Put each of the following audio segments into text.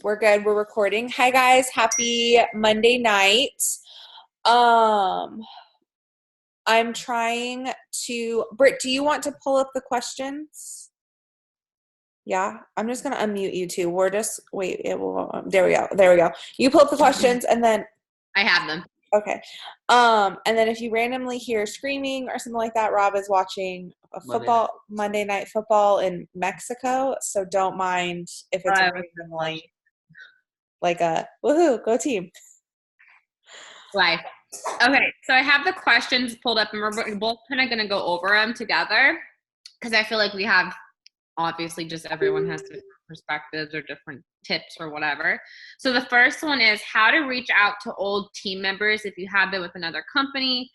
We're good. We're recording. Hi guys, happy Monday night. Um, I'm trying to Britt, do you want to pull up the questions? Yeah, I'm just gonna unmute you too. We're just wait, it will there we go. There we go. You pull up the questions and then I have them. okay. And then if you randomly hear screaming or something like that, Rob is watching a Monday night football in Mexico. So don't mind if it's randomly like a woohoo, go team. Life. Okay, so I have the questions pulled up and we're both kind of going to go over them together because I feel like we have obviously just everyone has different perspectives or different tips or whatever. So the first one is how to reach out to old team members if you have been with another company.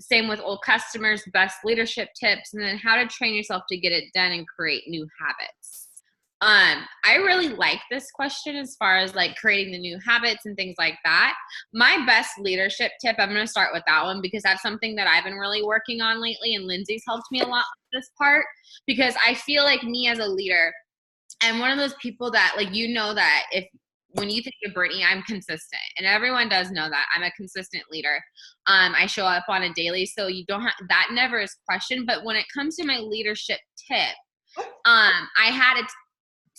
Same with old customers, best leadership tips, and then how to train yourself to get it done and create new habits. I really like this question as far as like creating the new habits and things like that. My best leadership tip, I'm going to start with that one because that's something that I've been really working on lately, and Lindsay's helped me a lot with this part because I feel like me as a leader, I'm one of those people that like, that if when you think of Brittany, I'm consistent, and everyone does know that I'm a consistent leader. I show up on a daily, so you don't have that never is questioned. But when it comes to my leadership tip, I had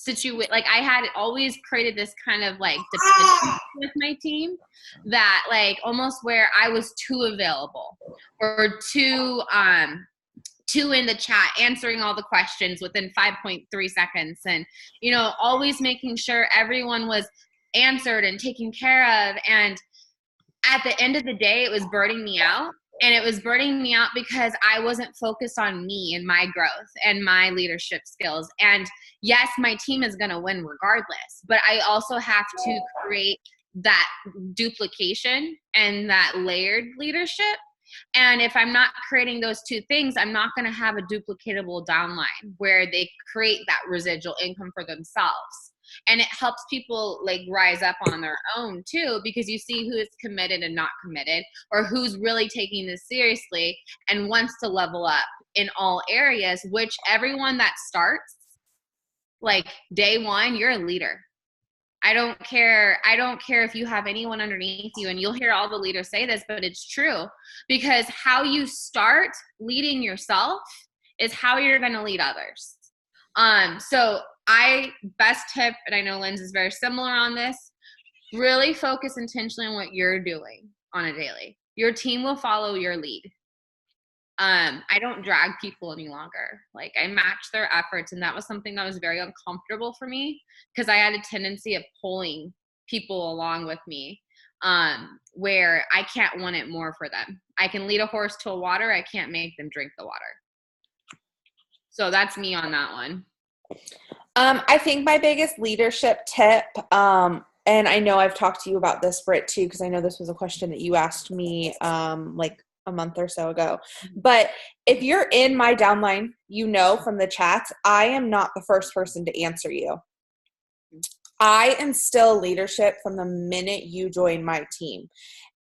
I had always created this kind of like dependency with my team that like almost where I was too available or too in the chat answering all the questions within 5.3 seconds and always making sure everyone was answered and taken care of, and at the end of the day it was burning me out. And it was burning me out because I wasn't focused on me and my growth and my leadership skills. And yes, my team is going to win regardless, but I also have to create that duplication and that layered leadership. And if I'm not creating those two things, I'm not going to have a duplicatable downline where they create that residual income for themselves. And it helps people like rise up on their own too, because you see who is committed and not committed, or who's really taking this seriously and wants to level up in all areas, which everyone that starts like day one, you're a leader. I don't care if you have anyone underneath you, and you'll hear all the leaders say this, but it's true, because how you start leading yourself is how you're going to lead others. So best tip, and I know Linz is very similar on this, really focus intentionally on what you're doing on a daily. Your team will follow your lead. I don't drag people any longer. Like I match their efforts, and that was something that was very uncomfortable for me because I had a tendency of pulling people along with me, where I can't want it more for them. I can lead a horse to water. I can't make them drink the water. So that's me on that one. I think my biggest leadership tip, and I know I've talked to you about this, Britt, too, because I know this was a question that you asked me like a month or so ago. But if you're in my downline, from the chats, I am not the first person to answer you. I instill leadership from the minute you join my team.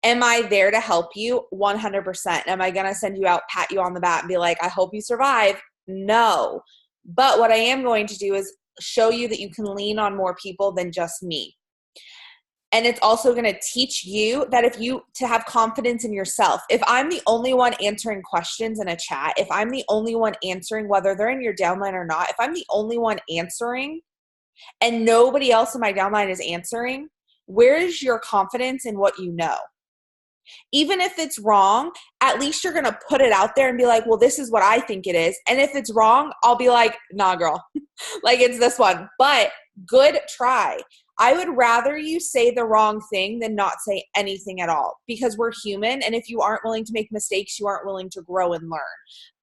Am I there to help you? 100%. Am I going to send you out, pat you on the back, and be like, I hope you survive? No. But what I am going to do is show you that you can lean on more people than just me. And it's also going to teach you that to have confidence in yourself. If I'm the only one answering questions in a chat, if I'm the only one answering whether they're in your downline or not, if I'm the only one answering and nobody else in my downline is answering, where is your confidence in what you know? Even if it's wrong, at least you're going to put it out there and be like, well, this is what I think it is. And if it's wrong, I'll be like, nah, girl, like it's this one, but good try. I would rather you say the wrong thing than not say anything at all, because we're human. And if you aren't willing to make mistakes, you aren't willing to grow and learn.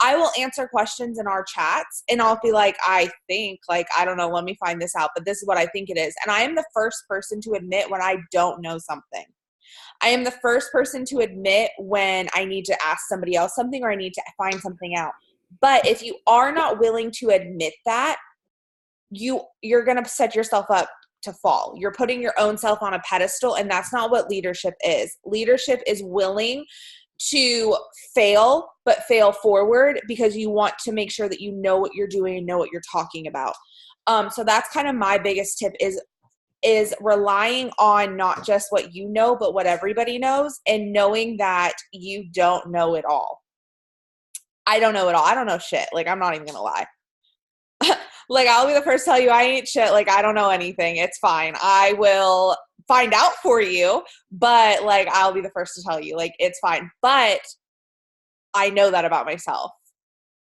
I will answer questions in our chats and I'll be like, I think, like, I don't know, let me find this out, but this is what I think it is. And I am the first person to admit when I don't know something. I am the first person to admit when I need to ask somebody else something or I need to find something out. But if you are not willing to admit that, you're going to set yourself up to fall. You're putting your own self on a pedestal, and that's not what leadership is. Leadership is willing to fail, but fail forward, because you want to make sure that you know what you're doing and know what you're talking about. So that's kind of my biggest tip is is relying on not just what you know, but what everybody knows, and knowing that you don't know it all. I don't know it all. I don't know shit. Like, I'm not even going to lie. Like, I'll be the first to tell you I ain't shit. Like, I don't know anything. It's fine. I will find out for you, but like, I'll be the first to tell you, like, it's fine. But I know that about myself,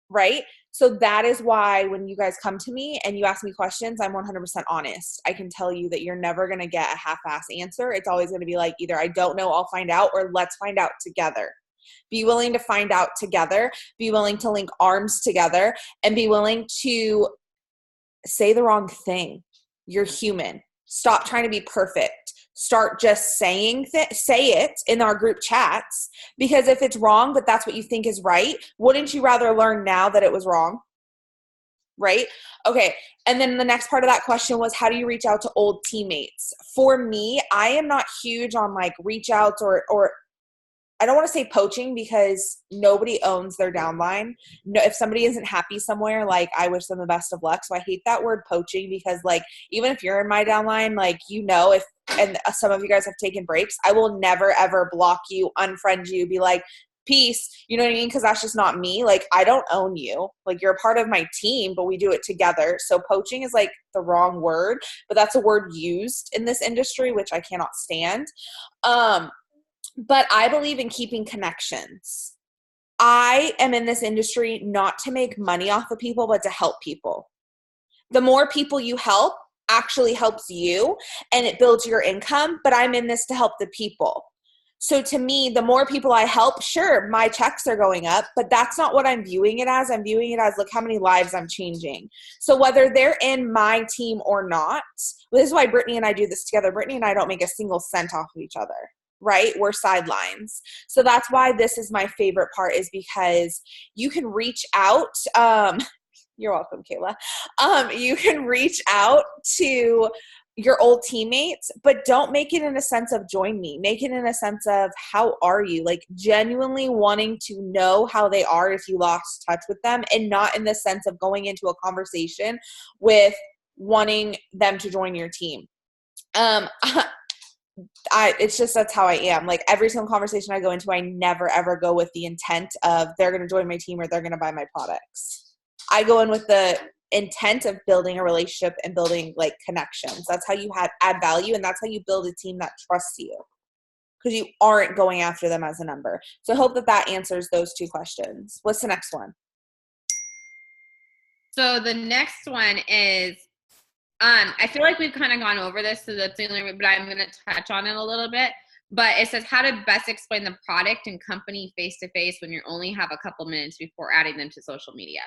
right? So that is why when you guys come to me and you ask me questions, I'm 100% honest. I can tell you that you're never going to get a half-ass answer. It's always going to be like, either I don't know, I'll find out, or let's find out together. Be willing to find out together. Be willing to link arms together, and be willing to say the wrong thing. You're human. Stop trying to be perfect. Start just saying say it in our group chats, because if it's wrong, but that's what you think is right, wouldn't you rather learn now that it was wrong? Right? Okay. And then the next part of that question was, how do you reach out to old teammates? For me, I am not huge on like reach outs or I don't want to say poaching, because nobody owns their downline. No, if somebody isn't happy somewhere, like, I wish them the best of luck. So I hate that word poaching, because like, even if you're in my downline, like, and some of you guys have taken breaks, I will never ever block you, unfriend you, be like, peace. You know what I mean? Because that's just not me. Like, I don't own you. Like, you're a part of my team, but we do it together. So poaching is like the wrong word, but that's a word used in this industry, which I cannot stand. But I believe in keeping connections. I am in this industry not to make money off of people, but to help people. The more people you help actually helps you, and it builds your income, but I'm in this to help the people. So to me, the more people I help, sure, my checks are going up, but that's not what I'm viewing it as. I'm viewing it as, look how many lives I'm changing. So whether they're in my team or not, this is why Brittany and I do this together. Brittany and I don't make a single cent off of each other. Right? We're sidelines. So that's why this is my favorite part, is because you can reach out. You're welcome, Kayla. You can reach out to your old teammates, but don't make it in a sense of join me. Make it in a sense of, how are you? Like, genuinely wanting to know how they are if you lost touch with them, and not in the sense of going into a conversation with wanting them to join your team. It's just, that's how I am. Like, every single conversation I go into, I never ever go with the intent of they're going to join my team or they're going to buy my products. I go in with the intent of building a relationship and building like connections. That's how you add value, and that's how you build a team that trusts you, because you aren't going after them as a number. So I hope that answers those two questions. What's the next one? So the next one is, I feel like we've kind of gone over this, so that's the only way, but I'm going to touch on it a little bit. But it says, how to best explain the product and company face-to-face when you only have a couple minutes before adding them to social media.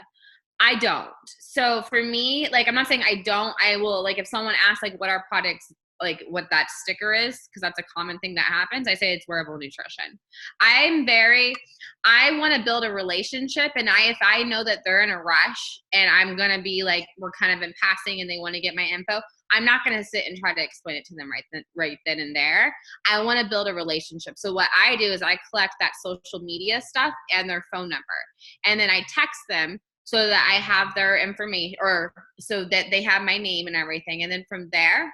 I don't. So for me, like, I'm not saying I don't. I will, like, if someone asks, like, what our products, like, what that sticker is, because that's a common thing that happens, I say it's wearable nutrition. I want to build a relationship, and if I know that they're in a rush and I'm going to be like, we're kind of in passing and they want to get my info, I'm not going to sit and try to explain it to them right then and there. I want to build a relationship. So what I do is I collect that social media stuff and their phone number, and then I text them so that I have their information, or so that they have my name and everything. And then from there,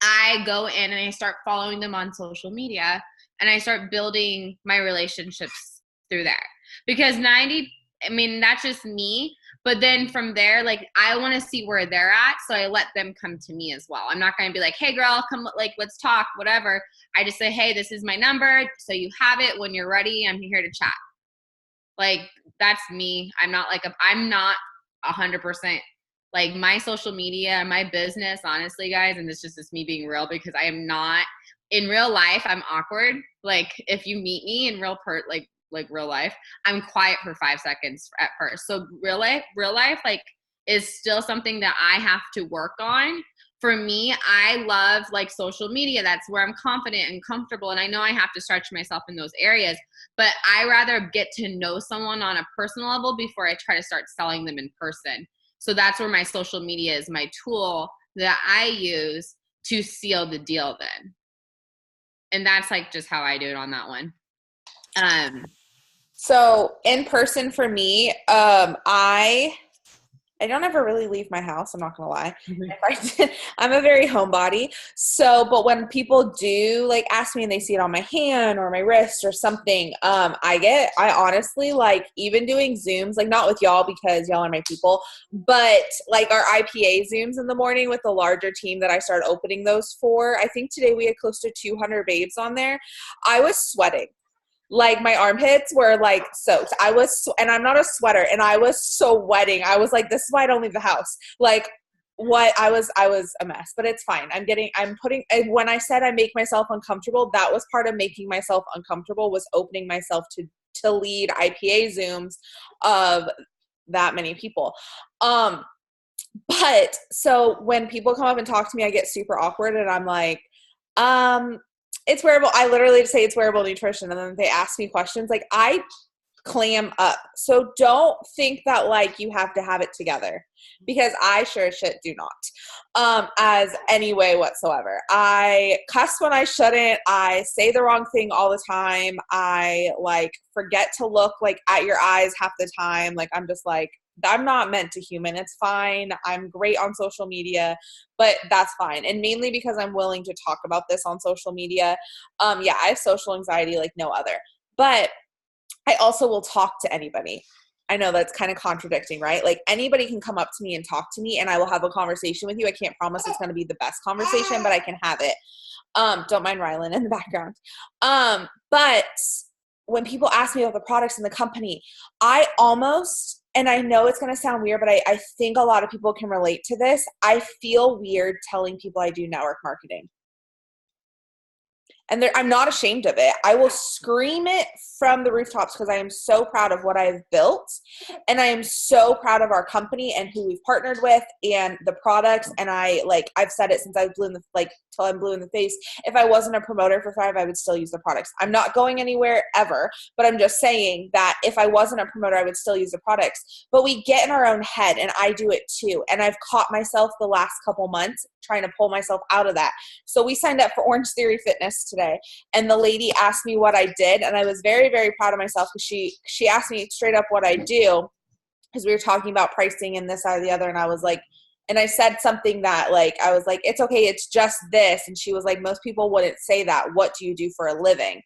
I go in and I start following them on social media, and I start building my relationships through there. Because that's just me. But then from there, like, I want to see where they're at, so I let them come to me as well. I'm not going to be like, hey girl, come, like, let's talk, whatever. I just say, hey, this is my number, so you have it. When you're ready, I'm here to chat. Like, that's me. I'm not 100%, like, my social media, my business, honestly, guys, and this just is me being real, because I am not, in real life, I'm awkward. Like, if you meet me in real real life, I'm quiet for 5 seconds at first. So real life, like, is still something that I have to work on. For me, I love, like, social media. That's where I'm confident and comfortable. And I know I have to stretch myself in those areas, but I rather get to know someone on a personal level before I try to start selling them in person. So that's where my social media is my tool that I use to seal the deal then. And that's, like, just how I do it on that one. So in person for me, I I don't ever really leave my house. I'm not going to lie. Mhm. If I did, I'm a very homebody. So, but when people do like ask me and they see it on my hand or my wrist or something, I honestly like even doing Zooms, like not with y'all because y'all are my people, but like our IPA Zooms in the morning with the larger team that I started opening those for. I think today we had close to 200 babes on there. I was sweating. Like my armpits were like soaked. And I'm not a sweater, and I was sweating. I was like, this is why I don't leave the house. Like what I was a mess, but it's fine. When I said I make myself uncomfortable, that was part of making myself uncomfortable, was opening myself to lead IPA Zooms of that many people. But so when people come up and talk to me, I get super awkward and I'm like, it's wearable. I literally say it's wearable nutrition. And then they ask me questions, like I clam up. So don't think that like you have to have it together, because I sure as shit do not, as any way whatsoever. I cuss when I shouldn't. I say the wrong thing all the time. I like forget to look like at your eyes half the time. Like I'm just like, I'm not meant to human. It's fine. I'm great on social media, but that's fine. And mainly because I'm willing to talk about this on social media. Yeah, I have social anxiety like no other, but I also will talk to anybody. I know that's kind of contradicting, right? Like anybody can come up to me and talk to me and I will have a conversation with you. I can't promise it's going to be the best conversation, but I can have it. Don't mind Rylan in the background. But when people ask me about the products in the company, I almost, and I know it's going to sound weird, but I think a lot of people can relate to this. I feel weird telling people I do network marketing. And I'm not ashamed of it. I will scream it from the rooftops because I am so proud of what I've built. And I am so proud of our company and who we've partnered with and the products. And I've said it since I was till I'm blue in the face. If I wasn't a promoter for Thrive, I would still use the products. I'm not going anywhere ever, but I'm just saying that if I wasn't a promoter, I would still use the products. But we get in our own head, and I do it too. And I've caught myself the last couple months trying to pull myself out of that. So we signed up for Orange Theory Fitness today, and the lady asked me what I did, and I was very, very proud of myself because she asked me straight up what I do, because we were talking about pricing and this, that, or the other, and I was like, and I said something that like, I was like, it's okay, it's just this. And she was like, most people wouldn't say that. What do you do for a living?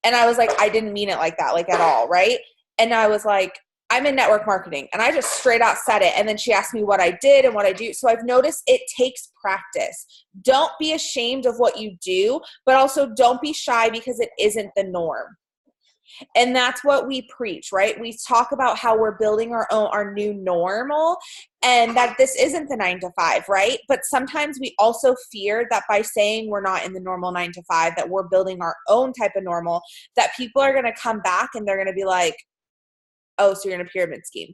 And I was like, I didn't mean it like that, like at all, right? And I was like, I'm in network marketing. And I just straight out said it. And then she asked me what I did and what I do. So I've noticed it takes practice. Don't be ashamed of what you do, but also don't be shy because it isn't the norm. And that's what we preach, right? We talk about how we're building our new normal, and that this isn't the 9 to 5, right? But sometimes we also fear that by saying we're not in the normal 9 to 5, that we're building our own type of normal, that people are going to come back and they're going to be like, oh, so you're in a pyramid scheme.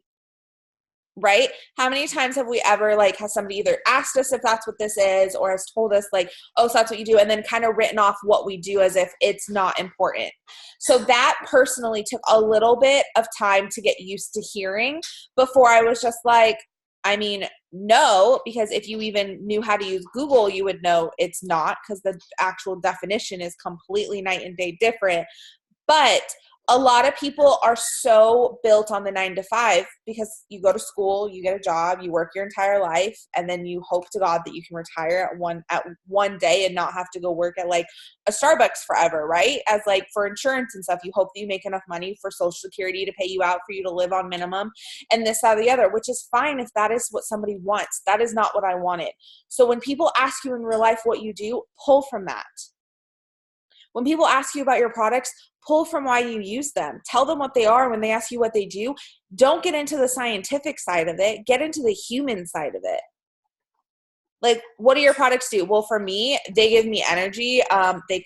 Right? How many times have we ever has somebody either asked us if that's what this is, or has told us like, oh, so that's what you do, and then kind of written off what we do as if it's not important. So that personally took a little bit of time to get used to hearing before I was just like, I mean, no, because if you even knew how to use Google, you would know it's not, because the actual definition is completely night and day different. But a lot of people are so built on the 9 to 5 because you go to school, you get a job, you work your entire life, and then you hope to God that you can retire at one day and not have to go work at like a Starbucks forever, right? As like for insurance and stuff, you hope that you make enough money for Social Security to pay you out for you to live on minimum, and this, that, or the other, which is fine if that is what somebody wants. That is not what I wanted. So when people ask you in real life what you do, pull from that. When people ask you about your products, pull from why you use them. Tell them what they are. When they ask you what they do, don't get into the scientific side of it. Get into the human side of it. Like, what do your products do? Well, for me, they give me energy. They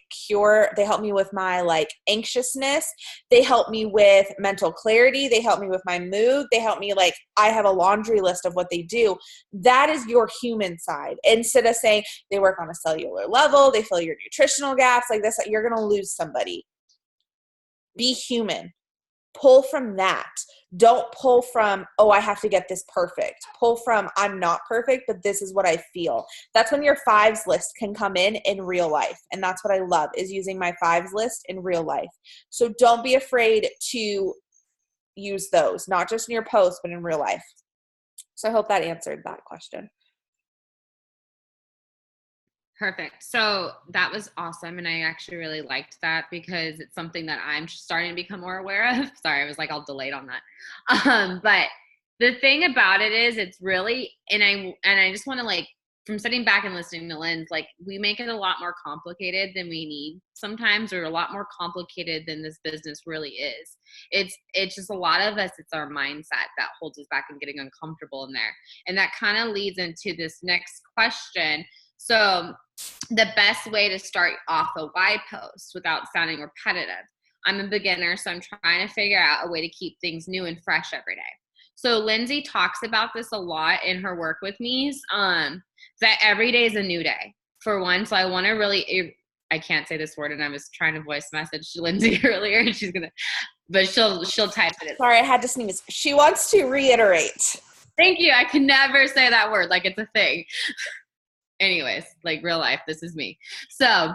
help me with my like anxiousness. They help me with mental clarity. They help me with my mood. They help me, like, I have a laundry list of what they do. That is your human side. Instead of saying they work on a cellular level, they fill your nutritional gaps like this, you're going to lose somebody. Be human. Pull from that. Don't pull from, oh, I have to get this perfect. Pull from, I'm not perfect, but this is what I feel. That's when your 5s list can come in real life. And that's what I love, is using my 5s list in real life. So don't be afraid to use those, not just in your posts, but in real life. So I hope that answered that question. Perfect. So that was awesome. And I actually really liked that because it's something that I'm starting to become more aware of. Sorry, I was like, I'll delay on that. But the thing about it is it's really, and I just want to like, from sitting back and listening to Lynn's, like we make it a lot more complicated than we need sometimes, or a lot more complicated than this business really is. It's just a lot of us, it's our mindset that holds us back and getting uncomfortable in there. And that kind of leads into this next question. So the best way to start off a why post without sounding repetitive. I'm a beginner, so I'm trying to figure out a way to keep things new and fresh every day. So Lindsay talks about this a lot in her work with me, that every day is a new day for one. So I want to really, I can't say this word, and I was trying to voice message Lindsay earlier, and but she'll type it in. Sorry, I had to sneeze. She wants to reiterate. Thank you. I can never say that word like it's a thing. Anyways, like real life, this is me. So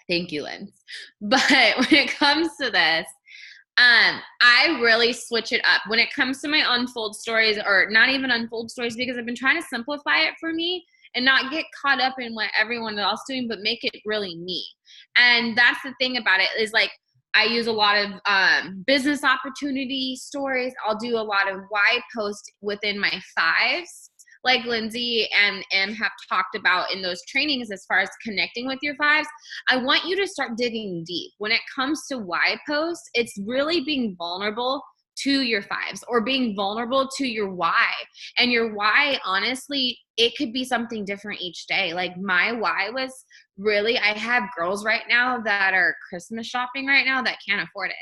thank you, Lynn. But when it comes to this, I really switch it up when it comes to my unfold stories, or not even unfold stories, because I've been trying to simplify it for me and not get caught up in what everyone else is doing, but make it really me. And that's the thing about it is like, I use a lot of business opportunity stories. I'll do a lot of why posts within my fives, like Lindsay and Em have talked about in those trainings as far as connecting with your fives. I want you to start digging deep. When it comes to why posts, it's really being vulnerable to your fives or being vulnerable to your why. And your why, honestly, it could be something different each day. Like my why was really, I have girls right now that are Christmas shopping right now that can't afford it.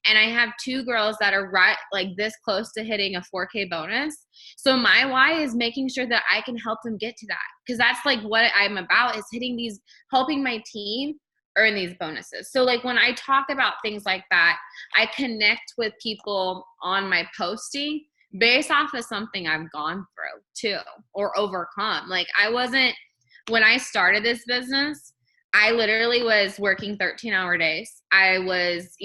And I have 2 girls that are right like this close to hitting a 4K bonus. So my why is making sure that I can help them get to that. Because that's like what I'm about, is helping my team earn these bonuses. So like when I talk about things like that, I connect with people on my posting based off of something I've gone through too, or overcome. Like when I started this business, I literally was working 13-hour days. I was,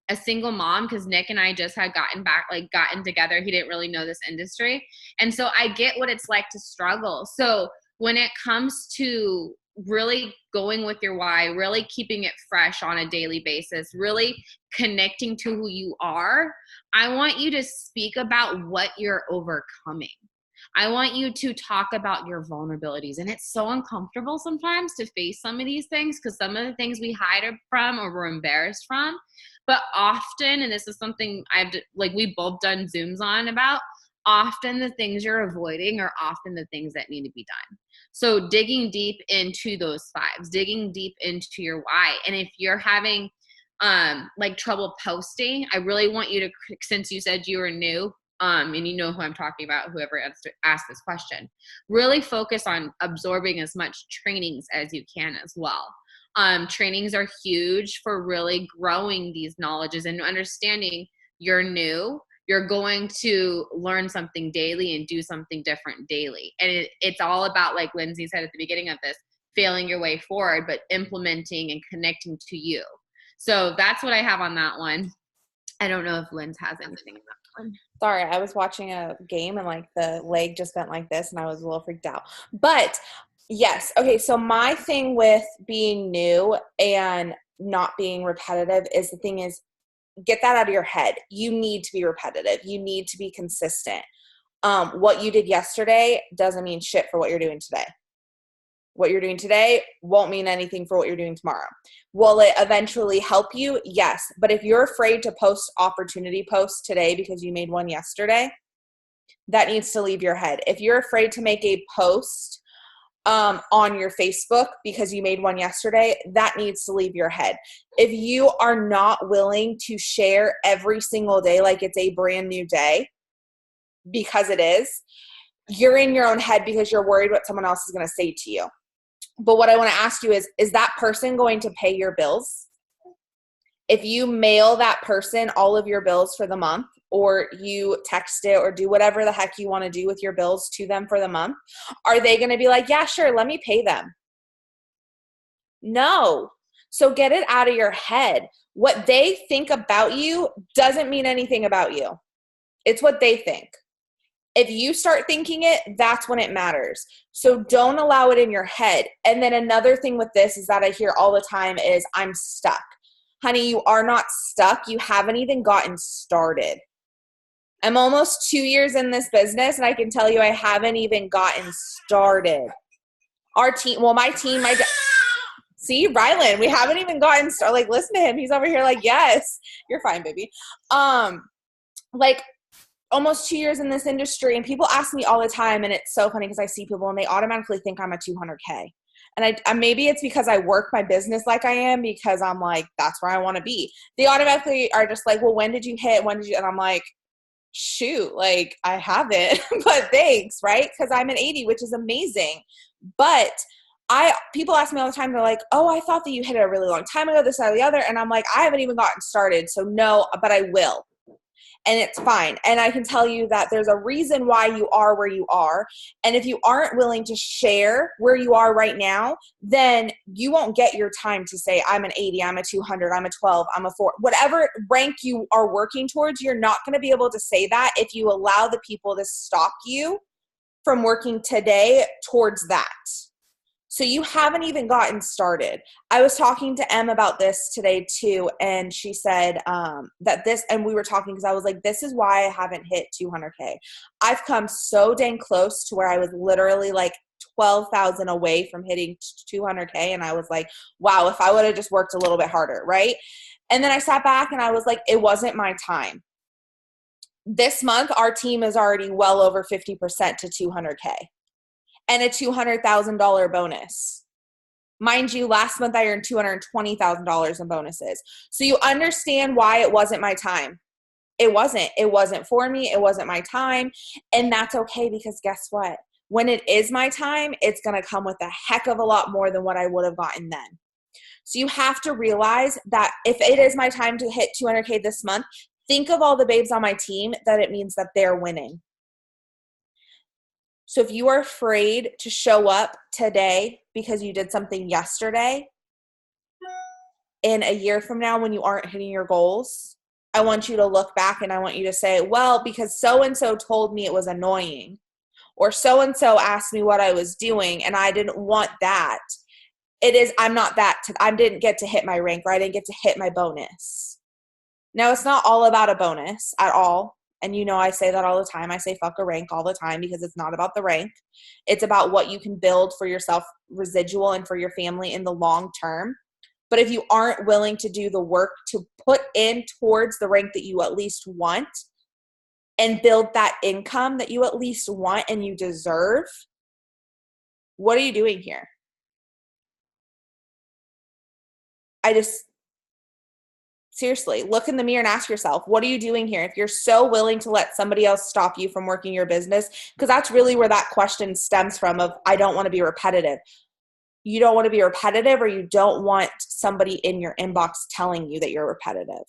a single mom because Nick and I just had gotten together. He didn't really know this industry. And so I get what it's like to struggle. So when it comes to really going with your why, really keeping it fresh on a daily basis, really connecting to who you are, I want you to speak about what you're overcoming. I want you to talk about your vulnerabilities. And it's so uncomfortable sometimes to face some of these things because some of the things we hide from or we're embarrassed from. But often, and this is something we've both done Zooms on about, often the things you're avoiding are often the things that need to be done. So digging deep into those fives, digging deep into your why. And if you're having trouble posting, I really want you to, since you said you were new, and you know who I'm talking about, whoever asked this question, really focus on absorbing as much trainings as you can as well. Trainings are huge for really growing these knowledges and understanding you're new. You're going to learn something daily and do something different daily. And it's all about, like Lindsay said at the beginning of this, failing your way forward, but implementing and connecting to you. So that's what I have on that one. I don't know if Lynn's has anything on that one. Sorry, I was watching a game and the leg just bent like this and I was a little freaked out. But yes. Okay. So my thing with being new and not being repetitive is get that out of your head. You need to be repetitive. You need to be consistent. What you did yesterday doesn't mean shit for what you're doing today. What you're doing today won't mean anything for what you're doing tomorrow. Will it eventually help you? Yes. But if you're afraid to post opportunity posts today because you made one yesterday, that needs to leave your head. If you're afraid to make a post on your Facebook because you made one yesterday, that needs to leave your head. If you are not willing to share every single day like it's a brand new day, because it is, you're in your own head because you're worried what someone else is going to say to you. But what I want to ask you is that person going to pay your bills? If you mail that person all of your bills for the month, or you text it or do whatever the heck you want to do with your bills to them for the month, are they going to be like, yeah, sure, let me pay them? No. So get it out of your head. What they think about you doesn't mean anything about you. It's what they think. If you start thinking it, that's when it matters. So don't allow it in your head. And then another thing with this is that I hear all the time is, I'm stuck. Honey, you are not stuck. You haven't even gotten started. I'm almost 2 years in this business, and I can tell you I haven't even gotten started. Our team, well, my team, see, Rylan, we haven't even gotten started. Like, listen to him. He's over here like, yes, you're fine, baby. Like, almost 2 years in this industry, and people ask me all the time, and it's so funny because I see people and they automatically think I'm a 200K. And I maybe it's because I work my business like I am, because I'm like, that's where I want to be. They automatically are just like, well, when did you hit? When did you? And I'm like, shoot, like I haven't, but thanks, right? Because I'm an 80, which is amazing. But people ask me all the time, they're like, oh, I thought that you hit it a really long time ago, this, that, or the other. And I'm like, I haven't even gotten started. So no, but I will. And it's fine. And I can tell you that there's a reason why you are where you are. And if you aren't willing to share where you are right now, then you won't get your time to say, I'm an 80, I'm a 200, I'm a 12, I'm a 4. Whatever rank you are working towards, you're not going to be able to say that if you allow the people to stop you from working today towards that. So you haven't even gotten started. I was talking to Em about this today too, and she said that this, and we were talking because I was like, this is why I haven't hit 200K. I've come so dang close to where I was literally like 12,000 away from hitting 200K, and I was like, wow, if I would have just worked a little bit harder, right? And then I sat back and I was like, it wasn't my time. This month, our team is already well over 50% to 200K. And a $200,000 bonus. Mind you, last month I earned $220,000 in bonuses. So you understand why it wasn't my time. It wasn't for me. It wasn't my time. And that's okay, because guess what? When it is my time, it's going to come with a heck of a lot more than what I would have gotten then. So you have to realize that if it is my time to hit 200K this month, think of all the babes on my team that it means that they're winning. So if you are afraid to show up today because you did something yesterday, in a year from now when you aren't hitting your goals, I want you to look back and I want you to say, well, because so-and-so told me it was annoying, or so-and-so asked me what I was doing and I didn't want that. I didn't get to hit my rank, or I didn't get to hit my bonus. Now, it's not all about a bonus at all. And you know, I say that all the time. I say fuck a rank all the time, because it's not about the rank. It's about what you can build for yourself, residual, and for your family in the long term. But if you aren't willing to do the work to put in towards the rank that you at least want and build that income that you at least want and you deserve, what are you doing here? Seriously, look in the mirror and ask yourself, what are you doing here? If you're so willing to let somebody else stop you from working your business, because that's really where that question stems from, of I don't want to be repetitive. You don't want to be repetitive, or you don't want somebody in your inbox telling you that you're repetitive.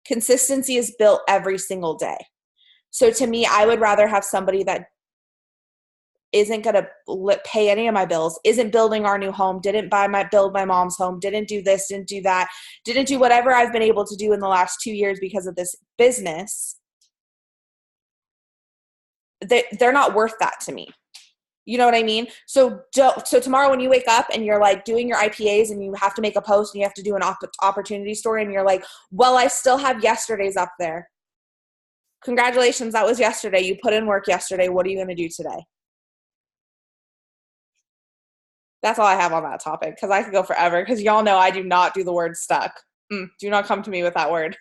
Consistency is built every single day. So to me, I would rather have somebody that isn't going to pay any of my bills, isn't building our new home, didn't build my mom's home, didn't do this, didn't do that, didn't do whatever I've been able to do in the last 2 years because of this business. They're not worth that to me. You know what I mean? So tomorrow when you wake up and you're like doing your IPAs and you have to make a post and you have to do an opportunity story and you're like, well, I still have yesterday's up there. Congratulations, that was yesterday. You put in work yesterday. What are you going to do today? That's all I have on that topic, because I could go forever, because y'all know I do not do the word stuck. Do not come to me with that word.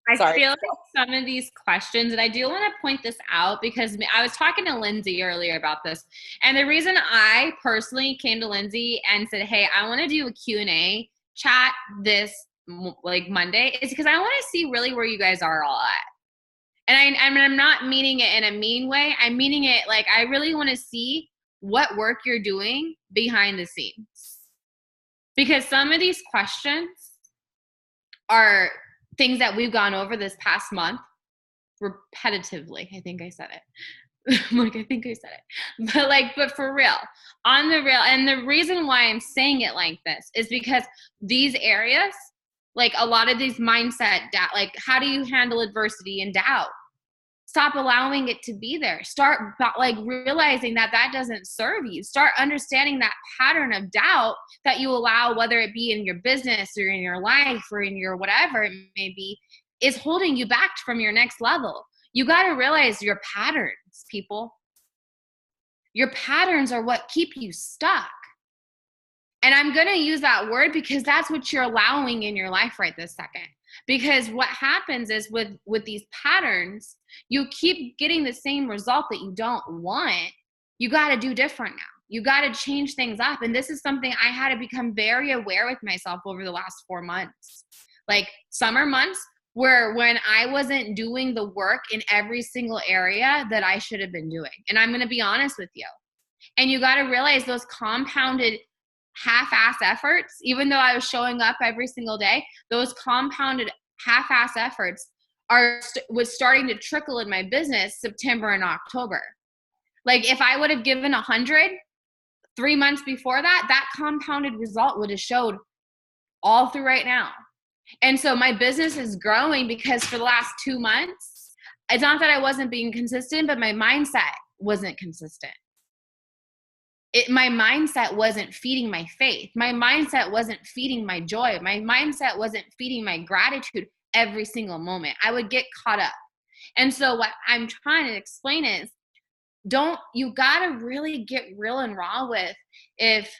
I feel like some of these questions, and I do want to point this out because I was talking to Lindsay earlier about this. And the reason I personally came to Lindsay and said, hey, I want to do a Q&A chat this like Monday is because I want to see really where you guys are all at. And I'm not meaning it in a mean way. I'm meaning it like I really want to see what work you're doing behind the scenes. Because some of these questions are things that we've gone over this past month repetitively. I think I said it. I think I said it. But for real, on the real, and the reason why I'm saying it like this is because these areas, like a lot of these mindset, like how do you handle adversity and doubt? Stop allowing it to be there. Start like realizing that that doesn't serve you. Start understanding that pattern of doubt that you allow, whether it be in your business or in your life or in your whatever it may be, is holding you back from your next level. You got to realize your patterns, people. Your patterns are what keep you stuck. And I'm going to use that word because that's what you're allowing in your life right this second. Because what happens is with these patterns, you keep getting the same result that you don't want. You got to do different now. You got to change things up. And this is something I had to become very aware with myself over the last 4 months. Like summer months where when I wasn't doing the work in every single area that I should have been doing. And I'm going to be honest with you. And you got to realize those compounded half-ass efforts, even though I was showing up every single day, those compounded half-ass efforts was starting to trickle in my business September and October. Like if I would have given 100 3 months before that, that compounded result would have showed all through right now. And so my business is growing because for the last 2 months, it's not that I wasn't being consistent, but my mindset wasn't consistent. My mindset wasn't feeding my faith. My mindset wasn't feeding my joy. My mindset wasn't feeding my gratitude every single moment. I would get caught up. And so what I'm trying to explain is, you got to really get real and raw with if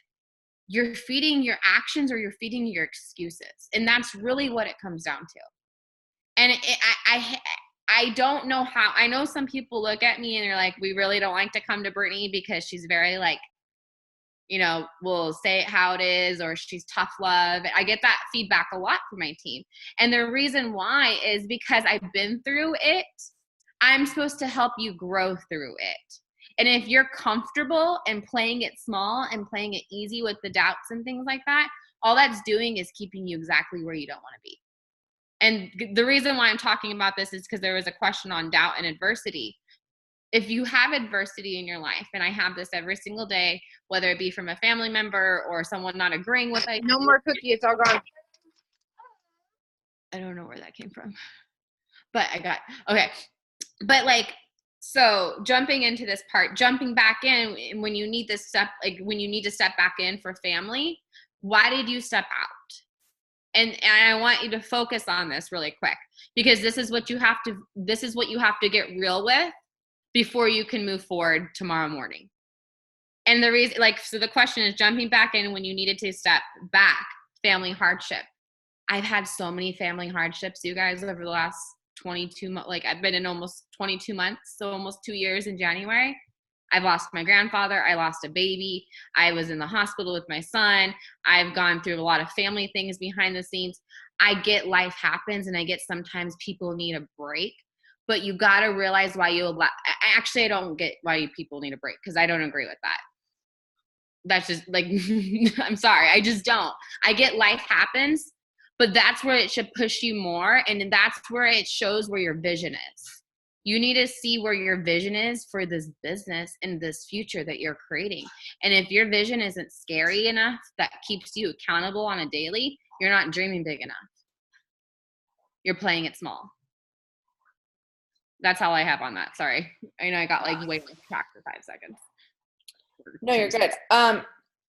you're feeding your actions or you're feeding your excuses. And that's really what it comes down to. And I don't know how. I know some people look at me and they're like, we really don't like to come to Brittany because she's very like, will say it how it is, or she's tough love. I get that feedback a lot from my team. And the reason why is because I've been through it. I'm supposed to help you grow through it. And if you're comfortable and playing it small and playing it easy with the doubts and things like that, all that's doing is keeping you exactly where you don't want to be. And the reason why I'm talking about this is because there was a question on doubt and adversity. If you have adversity in your life, and I have this every single day, whether it be from a family member or someone not agreeing with it. No more cookie, it's all gone. I don't know where that came from, but okay. But like, so jumping into this part, jumping back in when you need to step back in for family, why did you step out? And I want you to focus on this really quick, because this is what you have to get real with before you can move forward tomorrow morning. And the reason, so the question is jumping back in when you needed to step back, family hardship. I've had so many family hardships, you guys, over the last 22 months. Like I've been in almost 22 months, so almost 2 years in January. I've lost my grandfather. I lost a baby. I was in the hospital with my son. I've gone through a lot of family things behind the scenes. I get life happens, and I get sometimes people need a break. But you got to realize why I don't get why people need a break, because I don't agree with that. That's just like, I'm sorry. I just don't. I get life happens, but that's where it should push you more. And that's where it shows where your vision is. You need to see where your vision is for this business and this future that you're creating. And if your vision isn't scary enough that keeps you accountable on a daily, you're not dreaming big enough. You're playing it small. That's all I have on that. Sorry. I know I got way off track for 5 seconds. No, you're good.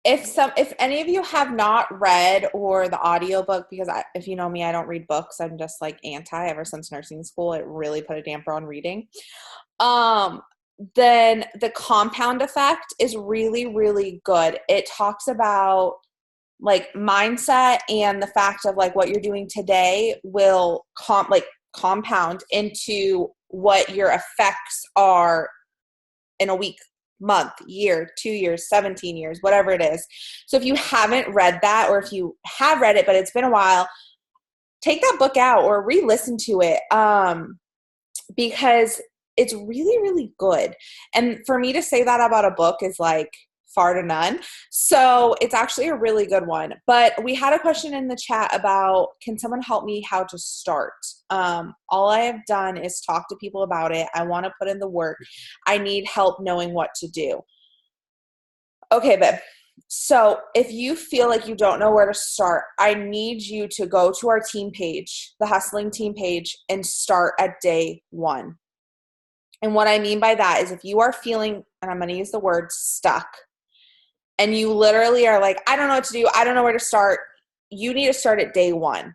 If any of you have not read or the audiobook, because if you know me, I don't read books. I'm just like anti ever since nursing school. It really put a damper on reading. Then The Compound Effect is really, really good. It talks about like mindset and the fact of like what you're doing today will compound into what your effects are in a week, month, year, 2 years, 17 years, whatever it is. So if you haven't read that, or if you have read it, but it's been a while, take that book out or re-listen to it, because it's really, really good. And for me to say that about a book is like far to none. So it's actually a really good one. But we had a question in the chat about, can someone help me how to start? All I have done is talk to people about it. I want to put in the work. I need help knowing what to do. Okay, babe. So if you feel like you don't know where to start, I need you to go to our team page, the Hustling team page, and start at day 1. And what I mean by that is if you are feeling, and I'm going to use the word stuck, and you literally are like, I don't know what to do, I don't know where to start, you need to start at day one.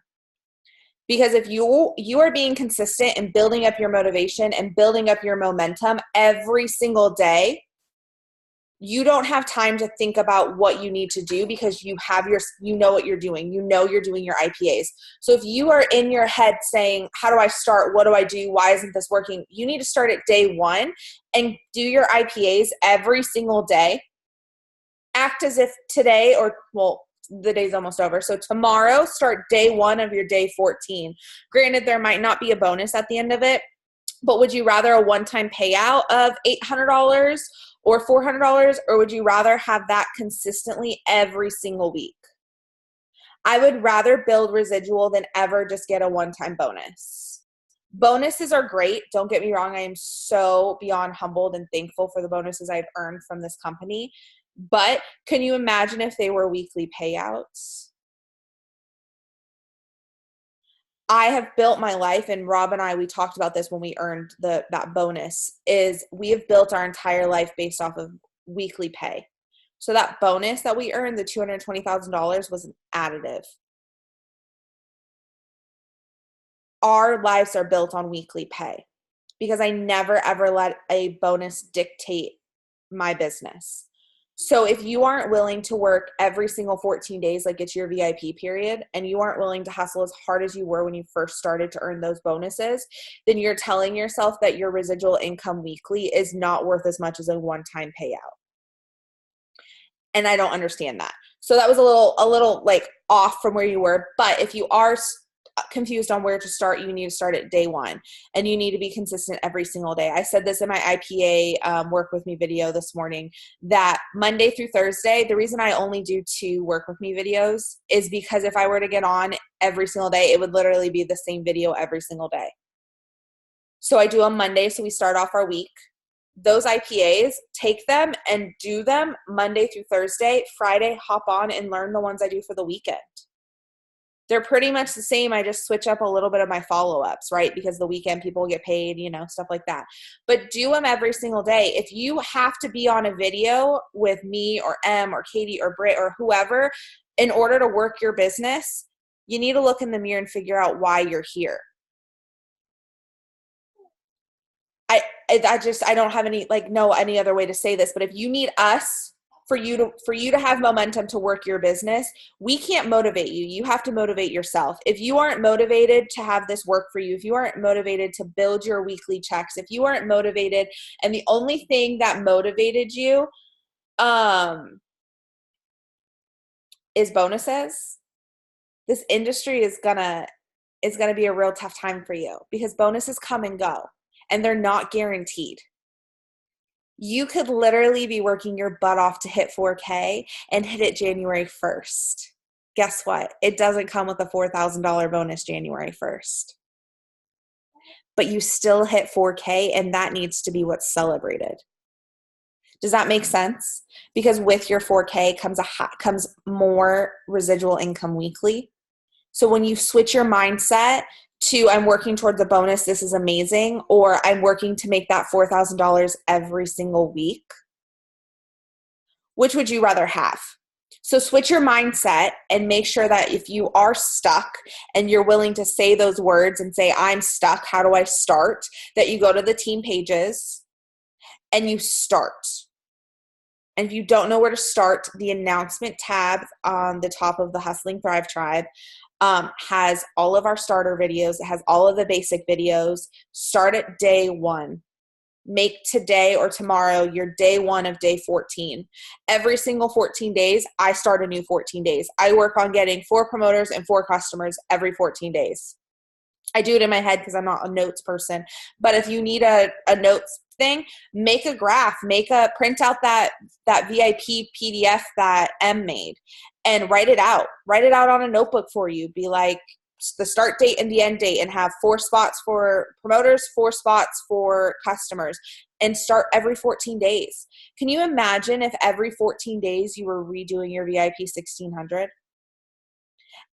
Because if you are being consistent and building up your motivation and building up your momentum every single day, you don't have time to think about what you need to do because you know what you're doing. You know you're doing your IPAs. So if you are in your head saying, how do I start? What do I do? Why isn't this working? You need to start at day one and do your IPAs every single day. Act as if today the day's almost over. So tomorrow, start day one of your day 14. Granted, there might not be a bonus at the end of it, but would you rather a one-time payout of $800 or $400, or would you rather have that consistently every single week? I would rather build residual than ever just get a one-time bonus. Bonuses are great. Don't get me wrong. I am so beyond humbled and thankful for the bonuses I've earned from this company. But can you imagine if they were weekly payouts? I have built my life, and Rob and I, we talked about this when we earned that bonus, is we have built our entire life based off of weekly pay. So that bonus that we earned, the $220,000, was an additive. Our lives are built on weekly pay because I never, ever let a bonus dictate my business. So if you aren't willing to work every single 14 days, like it's your VIP period, and you aren't willing to hustle as hard as you were when you first started to earn those bonuses, then you're telling yourself that your residual income weekly is not worth as much as a one-time payout. And I don't understand that. So that was a little like off from where you were. But if you are confused on where to start, you need to start at day one, and you need to be consistent every single day. I said this in my IPA work with me video this morning, that Monday through Thursday, the reason I only do 2 work with me videos is because if I were to get on every single day, it would literally be the same video every single day. So I do on Monday. So we start off our week. Those IPAs, take them and do them Monday through Thursday. Friday, hop on and learn the ones I do for the weekend. They're pretty much the same. I just switch up a little bit of my follow-ups, right? Because the weekend people get paid, stuff like that. But do them every single day. If you have to be on a video with me or Em or Katie or Britt or whoever in order to work your business, you need to look in the mirror and figure out why you're here. I don't have any other way to say this, but if you need us for you to have momentum to work your business, we can't motivate you. You have to motivate yourself. If you aren't motivated to have this work for you, if you aren't motivated to build your weekly checks, if you aren't motivated and the only thing that motivated you is bonuses, this industry is gonna be a real tough time for you because bonuses come and go and they're not guaranteed. You could literally be working your butt off to hit 4K and hit it January 1st. Guess what? It doesn't come with a $4,000 bonus January 1st. But you still hit 4K, and that needs to be what's celebrated. Does that make sense? Because with your 4K comes more residual income weekly. So when you switch your mindset to I'm working towards a bonus, this is amazing, or I'm working to make that $4,000 every single week, which would you rather have? So switch your mindset and make sure that if you are stuck and you're willing to say those words and say, I'm stuck, how do I start? That you go to the team pages and you start. And if you don't know where to start, the announcement tab on the top of the Hustling Thrive Tribe has all of our starter videos. It has all of the basic videos. Start at day one. Make today or tomorrow your day one of day 14. Every single 14 days, I start a new 14 days. I work on getting 4 promoters and 4 customers every 14 days. I do it in my head because I'm not a notes person. But if you need a notes thing, make a graph, print out that VIP PDF that Em made and write it out. Write it out on a notebook for you. Be like the start date and the end date and have 4 spots for promoters, 4 spots for customers, and start every 14 days. Can you imagine if every 14 days you were redoing your VIP 1600?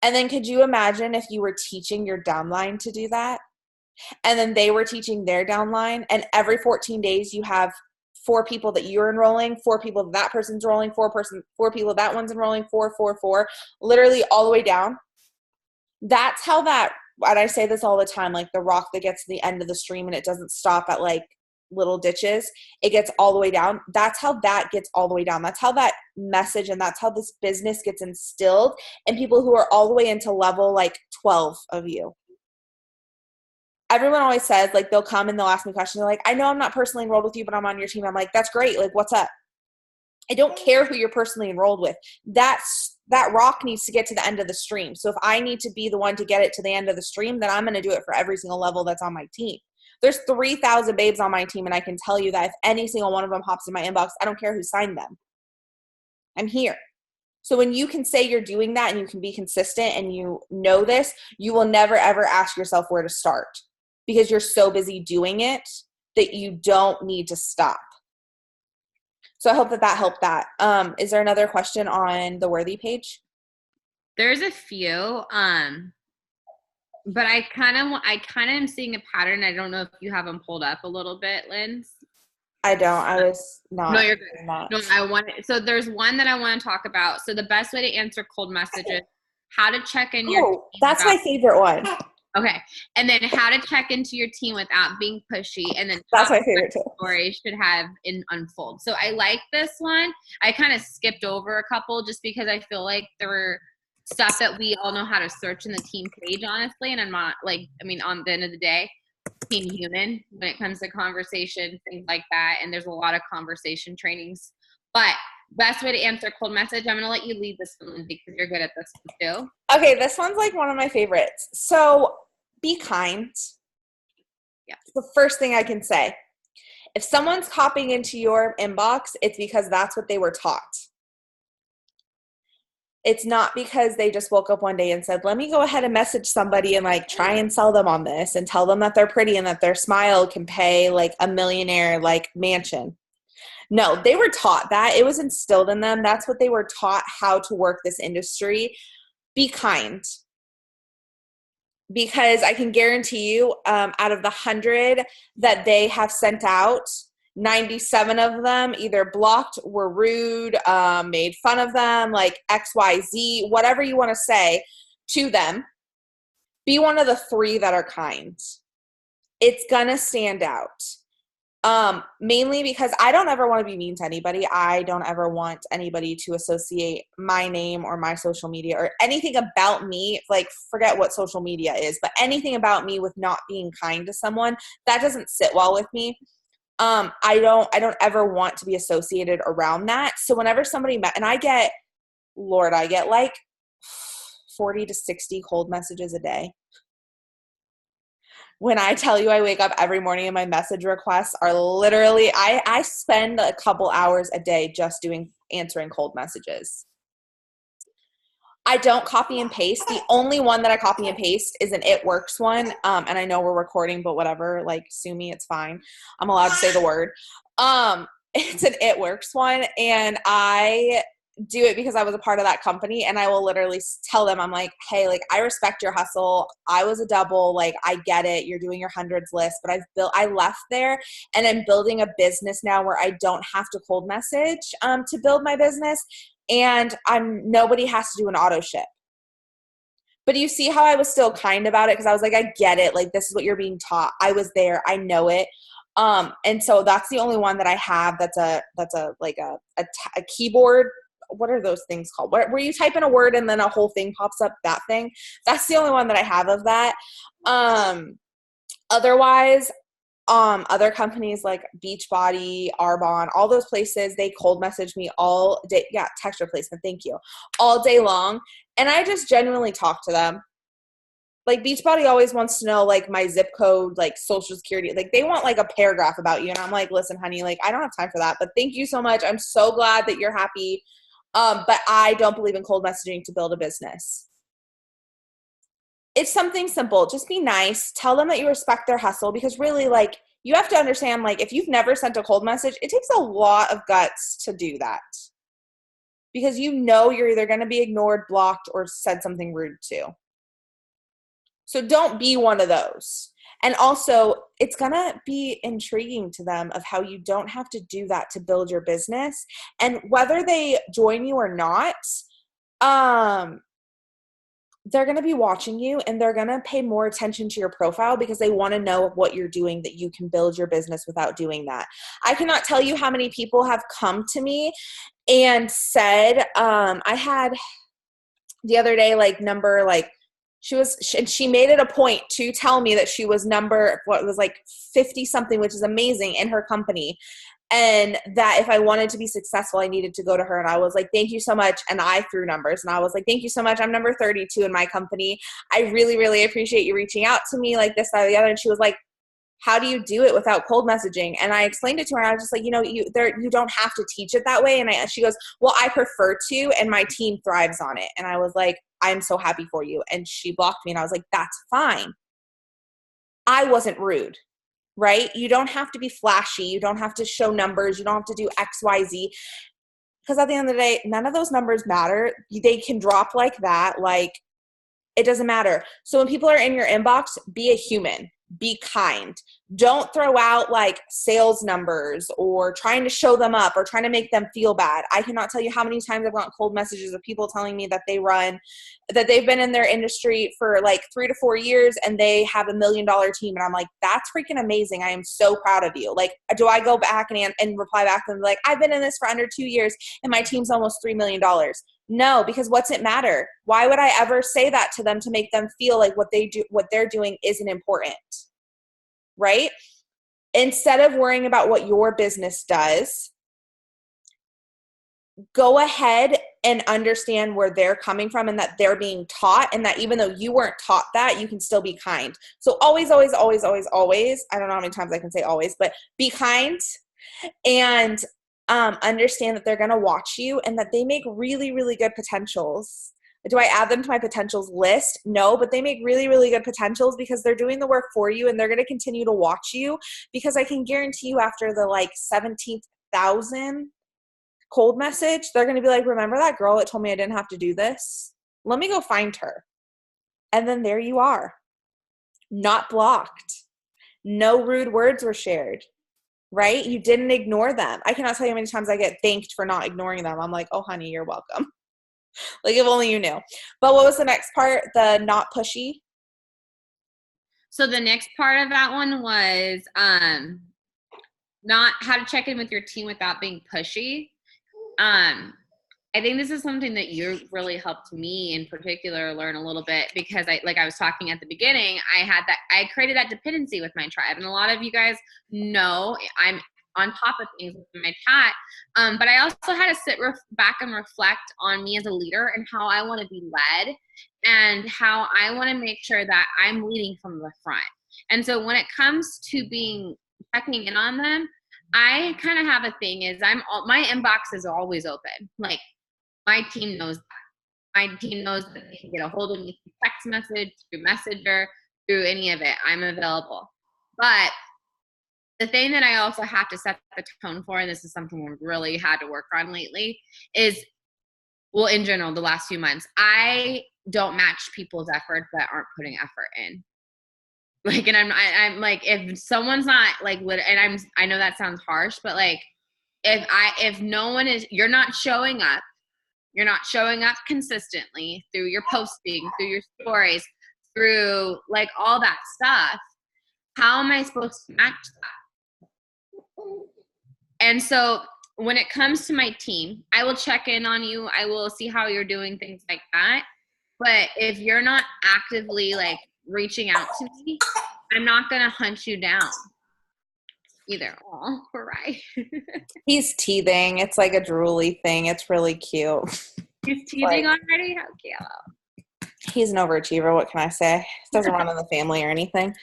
And then could you imagine if you were teaching your downline to do that? And then they were teaching their downline. And every 14 days, you have 4 people that you're enrolling, 4 people that person's enrolling, 4 people that one's enrolling, 4, 4, 4, literally all the way down. That's how that, and I say this all the time, like the rock that gets to the end of the stream and it doesn't stop at like little ditches, it gets all the way down. That's how that gets all the way down. That's how that message and that's how this business gets instilled in people who are all the way into level like 12 of you. Everyone always says, like, they'll come and they'll ask me questions. They're like, I know I'm not personally enrolled with you, but I'm on your team. I'm like, that's great. Like, what's up? I don't care who you're personally enrolled with. That rock needs to get to the end of the stream. So if I need to be the one to get it to the end of the stream, then I'm going to do it for every single level that's on my team. There's 3,000 babes on my team, and I can tell you that if any single one of them hops in my inbox, I don't care who signed them. I'm here. So when you can say you're doing that and you can be consistent and you know this, you will never, ever ask yourself where to start because you're so busy doing it that you don't need to stop. So I hope that helped that. Is there another question on the Worthy page? There's a few, but I kind of am seeing a pattern. I don't know if you have them pulled up a little bit, Linz. I don't. I was not. No, you're good. Not. No, so there's one that I want to talk about. So the best way to answer cold messages, how to check in your team. That's my favorite one. Okay. And then how to check into your team without being pushy. And then that's my favorite too. Story should have in unfold. So I like this one. I kind of skipped over a couple just because I feel like there were stuff that we all know how to search in the team page, honestly. And I'm not like, I mean, on the end of the day, team human when it comes to conversation, things like that. And there's a lot of conversation trainings. But best way to answer cold message, I'm going to let you lead this one because you're good at this one too. Okay, this one's like one of my favorites. So be kind. Yeah. The first thing I can say. If someone's copying into your inbox, it's because that's what they were taught. It's not because they just woke up one day and said, let me go ahead and message somebody and like try and sell them on this and tell them that they're pretty and that their smile can pay like a millionaire like mansion. No, they were taught that. It was instilled in them. That's what they were taught, how to work this industry. Be kind. Because I can guarantee you out of the 100 that they have sent out, 97 of them either blocked, were rude, made fun of them, like XYZ, whatever you want to say to them. Be one of the 3 that are kind. It's going to stand out. Mainly because I don't ever want to be mean to anybody. I don't ever want anybody to associate my name or my social media or anything about me, like forget what social media is, but anything about me with not being kind to someone, that doesn't sit well with me. I don't ever want to be associated around that. So whenever somebody and I get like 40 to 60 cold messages a day. When I tell you I wake up every morning and my message requests are literally, I spend a couple hours a day just answering cold messages. I don't copy and paste. The only one that I copy and paste is an It Works one. And I know we're recording, but whatever, like sue me, it's fine. I'm allowed to say the word. It's an It Works one. And I do it because I was a part of that company, and I will literally tell them, I'm like, hey, like, I respect your hustle. I was a double. Like, I get it. You're doing your hundreds list, but I left there and I'm building a business now where I don't have to cold message, to build my business. And nobody has to do an auto ship. But you see how I was still kind about it? Cause I was like, I get it. Like, this is what you're being taught. I was there. I know it. And so that's the only one that I have. That's a keyboard. What are those things called? Where you type in a word and then a whole thing pops up, that thing. That's the only one that I have of that. Otherwise, other companies like Beachbody, Arbonne, all those places, they cold message me all day. Yeah, text replacement. Thank you. All day long. And I just genuinely talk to them. Like, Beachbody always wants to know, like, my zip code, like, social security. Like, they want, like, a paragraph about you. And I'm like, listen, honey, like, I don't have time for that. But thank you so much. I'm so glad that you're happy. But I don't believe in cold messaging to build a business. It's something simple. Just be nice. Tell them that you respect their hustle, because really, like, you have to understand, like, if you've never sent a cold message, it takes a lot of guts to do that, because you know you're either going to be ignored, blocked, or said something rude to. So don't be one of those. And also, it's going to be intriguing to them of how you don't have to do that to build your business. And whether they join you or not, they're going to be watching you, and they're going to pay more attention to your profile because they want to know what you're doing, that you can build your business without doing that. I cannot tell you how many people have come to me and said, I had the other day, she made it a point to tell me that she was number, 50 something, which is amazing, in her company. And that if I wanted to be successful, I needed to go to her. And I was like, thank you so much. And I threw numbers, and I was like, thank you so much. I'm number 32 in my company. I really, really appreciate you reaching out to me, like this, that, or the other. And she was like, how do you do it without cold messaging? And I explained it to her, and I was just like, you don't have to teach it that way. And she goes, well, I prefer to, and my team thrives on it. And I was like, I'm so happy for you. And she blocked me, and I was like, that's fine. I wasn't rude. Right? You don't have to be flashy. You don't have to show numbers. You don't have to do X, Y, Z. Because at the end of the day, none of those numbers matter. They can drop like that. Like, it doesn't matter. So when people are in your inbox, be a human. Be kind. Don't throw out like sales numbers or trying to show them up or trying to make them feel bad. I cannot tell you how many times I've gotten cold messages of people telling me that they've been in their industry for like 3 to 4 years and they have $1 million team. And I'm like, that's freaking amazing. I am so proud of you. Like, do I go back and reply back to them like, I've been in this for under 2 years and my team's almost $3 million? No, because what's it matter? Why would I ever say that to them to make them feel like what they're doing isn't important, right? Instead of worrying about what your business does, go ahead and understand where they're coming from and that they're being taught, and that even though you weren't taught that, you can still be kind. So always, always, always, always, always, I don't know how many times I can say always, but be kind and understand that they're going to watch you and that they make really, really good potentials. Do I add them to my potentials list? No, but they make really, really good potentials because they're doing the work for you, and they're going to continue to watch you, because I can guarantee you after the 17,000 cold message, they're going to be like, remember that girl that told me I didn't have to do this? Let me go find her. And then there you are. Not blocked. No rude words were shared. Right? You didn't ignore them. I cannot tell you how many times I get thanked for not ignoring them. I'm like, oh, honey, you're welcome. Like, if only you knew. But what was the next part? The not pushy? So the next part of that one was not how to check in with your team without being pushy. I think this is something that you really helped me in particular learn a little bit, because I was talking at the beginning, I created that dependency with my tribe. And a lot of you guys know I'm on top of things in my chat. But I also had to sit back and reflect on me as a leader and how I want to be led and how I want to make sure that I'm leading from the front. And so when it comes to checking in on them, I kind of have a thing is my inbox is always open. Like, my team knows that. My team knows that they can get a hold of me through text message, through Messenger, through any of it. I'm available. But the thing that I also have to set the tone for, and this is something I've really had to work on lately, is, well, in general, the last few months, I don't match people's effort that aren't putting effort in. Like, and I'm like, if someone's not like, and I know that sounds harsh, but like, if no one is, you're not showing up consistently through your posting, through your stories, through like all that stuff, how am I supposed to match that? And so when it comes to my team, I will check in on you. I will see how you're doing, things like that. But if you're not actively like reaching out to me, I'm not going to hunt you down either. Oh, right. He's teething. It's like a drooly thing. It's really cute. He's teething already? How cute. He's an overachiever. What can I say? Doesn't run in the family or anything.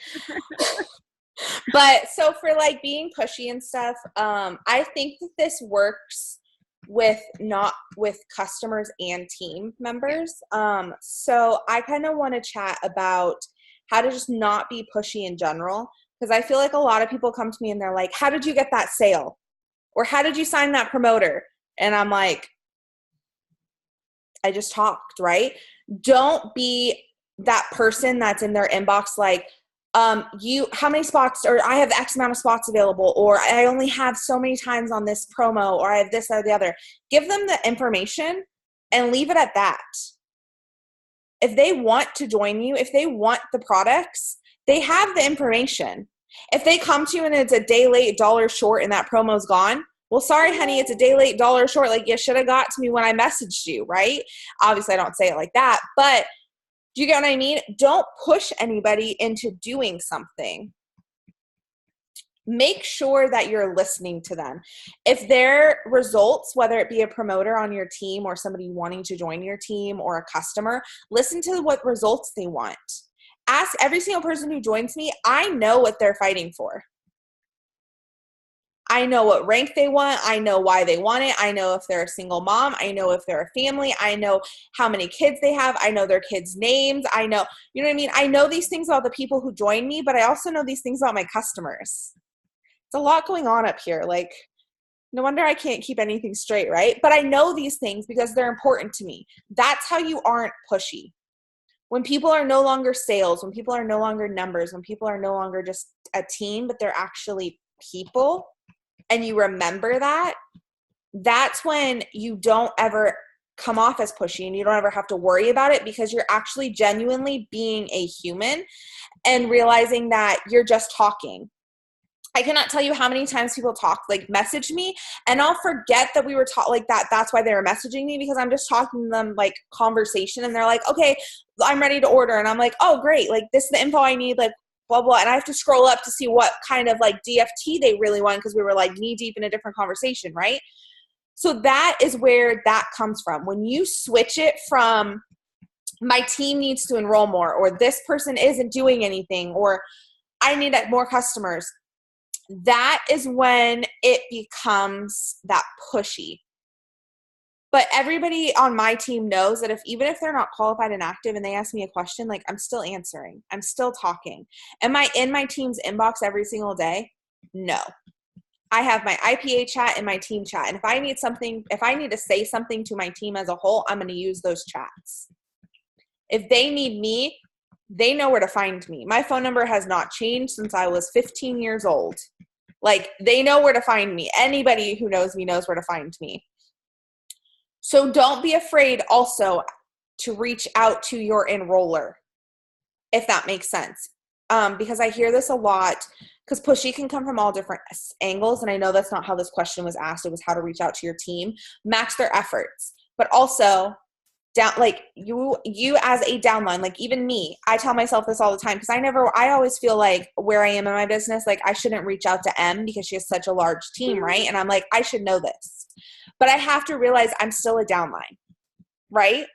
But so for like being pushy and stuff, I think that this works with customers and team members. So I kind of want to chat about how to just not be pushy in general, because I feel like a lot of people come to me and they're like, how did you get that sale? Or how did you sign that promoter? And I'm like, I just talked, right? Don't be that person that's in their inbox like, how many spots, or I have X amount of spots available, or I only have so many times on this promo, or I have this or the other. Give them the information and leave it at that. If they want to join you, if they want the products, they have the information. If they come to you and it's a day late, dollar short, and that promo's gone, well, sorry, honey, it's a day late, dollar short. Like, you should have got to me when I messaged you, right? Obviously, I don't say it like that, but do you get what I mean? Don't push anybody into doing something. Make sure that you're listening to them. If their results, whether it be a promoter on your team or somebody wanting to join your team or a customer, listen to what results they want. Ask every single person who joins me. I know what they're fighting for. I know what rank they want. I know why they want it. I know if they're a single mom. I know if they're a family. I know how many kids they have. I know their kids' names. I know, you know what I mean? I know these things about the people who join me, but I also know these things about my customers. It's a lot going on up here. Like, no wonder I can't keep anything straight, right? But I know these things because they're important to me. That's how you aren't pushy. When people are no longer sales, when people are no longer numbers, when people are no longer just a team, but they're actually people, and you remember that, that's when you don't ever come off as pushy and you don't ever have to worry about it, because you're actually genuinely being a human and realizing that you're just talking. I cannot tell you how many times people message me, and I'll forget that we were talking like that. That's why they were messaging me, because I'm just talking to them like conversation, and they're like, okay, I'm ready to order. And I'm like, oh, great. Like, this is the info I need, like, blah, blah. And I have to scroll up to see what kind of like DFT they really want, because we were like knee deep in a different conversation, right? So that is where that comes from. When you switch it from my team needs to enroll more, or this person isn't doing anything, or I need more customers, that is when it becomes that pushy. But everybody on my team knows that even if they're not qualified and active and they ask me a question, like, I'm still answering. I'm still talking. Am I in my team's inbox every single day? No. I have my IPA chat and my team chat. And if I need to say something to my team as a whole, I'm going to use those chats. If they need me, they know where to find me. My phone number has not changed since I was 15 years old. Like, they know where to find me. Anybody who knows me knows where to find me. So don't be afraid also to reach out to your enroller, if that makes sense. Because I hear this a lot, because pushy can come from all different angles. And I know that's not how this question was asked. It was how to reach out to your team, max their efforts, but also you as a downline, like even me, I tell myself this all the time, because I always feel like where I am in my business, like I shouldn't reach out to M because she has such a large team, right? And I'm like, I should know this, but I have to realize I'm still a downline, right?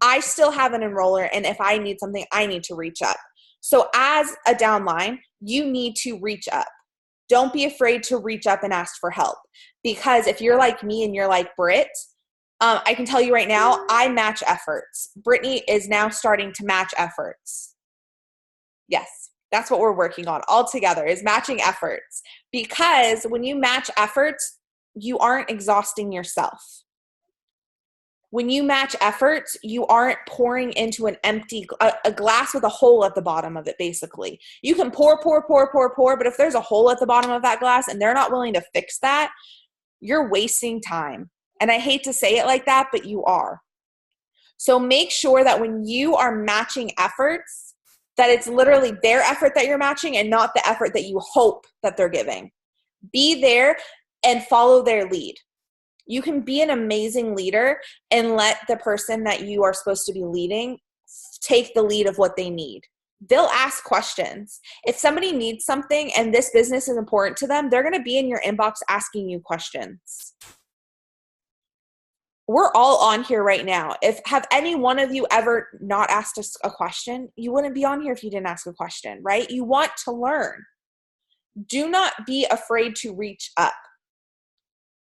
I still have an enroller, and if I need something, I need to reach up. So as a downline, you need to reach up. Don't be afraid to reach up and ask for help, because if you're like me and you're like Britt, I can tell you right now, I match efforts. Brittany is now starting to match efforts. Yes, that's what we're working on all together, is matching efforts. Because when you match efforts, you aren't exhausting yourself. When you match efforts, you aren't pouring into an empty, a glass with a hole at the bottom of it, basically. You can pour, but if there's a hole at the bottom of that glass and they're not willing to fix that, you're wasting time. And I hate to say it like that, but you are. So make sure that when you are matching efforts, that it's literally their effort that you're matching and not the effort that you hope that they're giving. Be there and follow their lead. You can be an amazing leader and let the person that you are supposed to be leading take the lead of what they need. They'll ask questions. If somebody needs something and this business is important to them, they're going to be in your inbox asking you questions. We're all on here right now. Have any one of you ever not asked us a question? You wouldn't be on here if you didn't ask a question, right? You want to learn. Do not be afraid to reach up,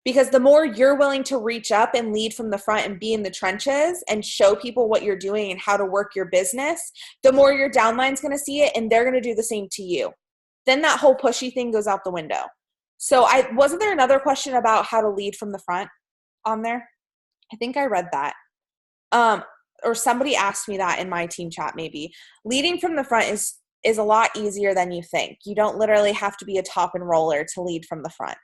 because the more you're willing to reach up and lead from the front and be in the trenches and show people what you're doing and how to work your business, the more your downline's going to see it and they're going to do the same to you. Then that whole pushy thing goes out the window. So wasn't there another question about how to lead from the front on there? I think I read that. Or somebody asked me that in my team chat maybe. Leading from the front is is a lot easier than you think. You don't literally have to be a top enroller to lead from the front.